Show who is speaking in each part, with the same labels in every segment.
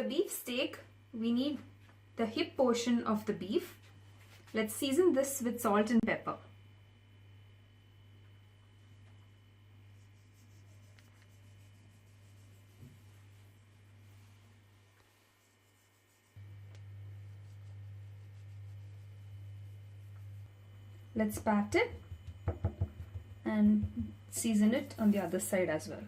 Speaker 1: beef steak, we need the hip portion of the beef. Let's season this with salt and pepper. Let's pat it and season it on the other side as well.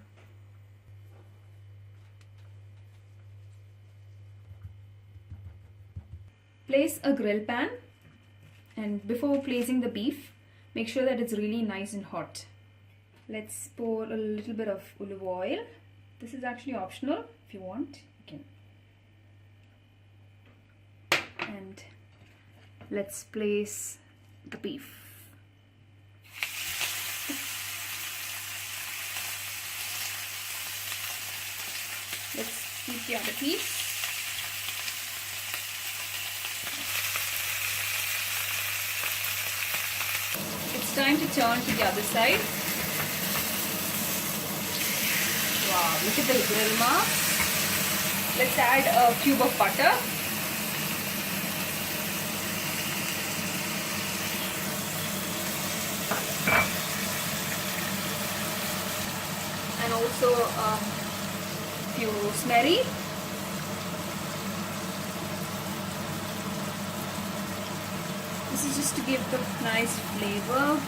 Speaker 1: Place a grill pan, and before placing the beef, make sure that it's really nice and hot. Let's pour a little bit of olive oil. This is actually optional. If you want, you can. And let's place the beef. Let's keep the other piece. It's time to turn to the other side. Wow, look at the grill marks. Let's add a cube of butter. And also few rosemary. This is just to give the nice flavor.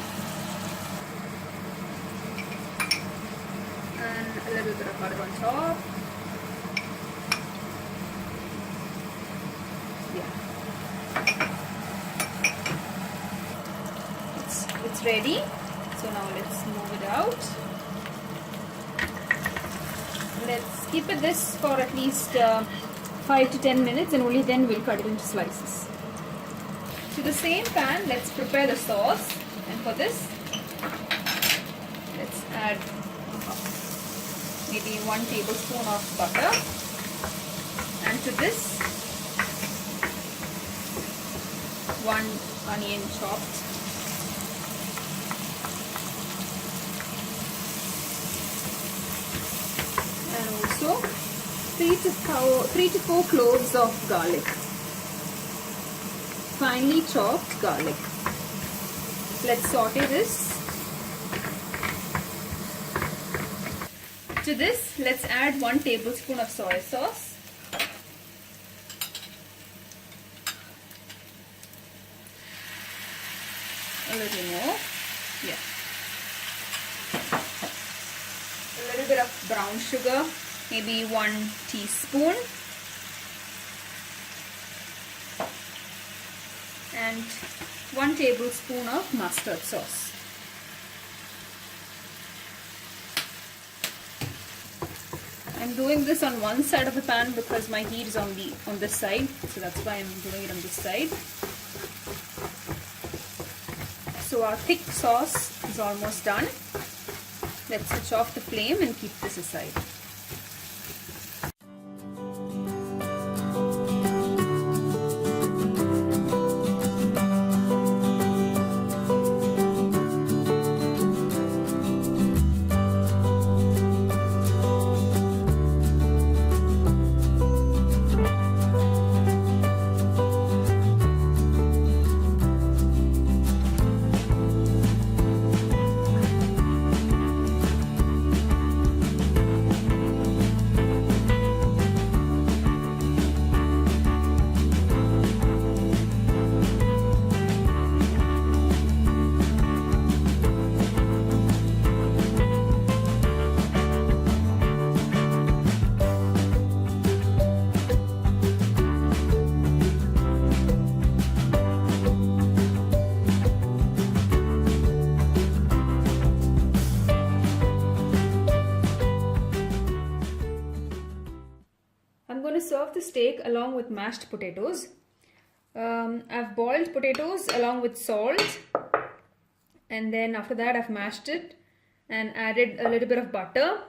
Speaker 1: And a little bit of butter on top. Yeah. It's ready. So now let's move it out. Let's keep it this for at least 5 to 10 minutes, and only then we'll cut it into slices. To the same pan, let's prepare the sauce, and for this, let's add maybe 1 tablespoon of butter, and to this, 1 onion chopped. And also 3 to 4 cloves of garlic, finely chopped garlic. Let's saute this. To this, let's add 1 tablespoon of soy sauce. A little more. Yeah. A little bit of brown sugar, maybe 1 teaspoon, and 1 tablespoon of mustard sauce. I'm doing this on one side of the pan because my heat is on this side, so that's why I'm doing it on this side. So our thick sauce is almost done. Let's switch off the flame and keep this aside. Serve the steak along with mashed potatoes. I've boiled potatoes along with salt, and then after that I've mashed it and added a little bit of butter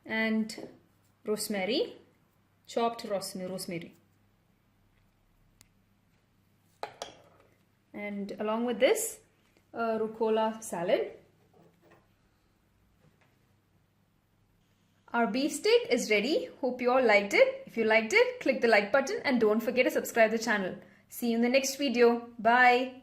Speaker 1: and rosemary, chopped rosemary. And along with this, rucola salad. Our beef steak is ready. Hope you all liked it. If you liked it, click the like button and don't forget to subscribe to the channel. See you in the next video. Bye.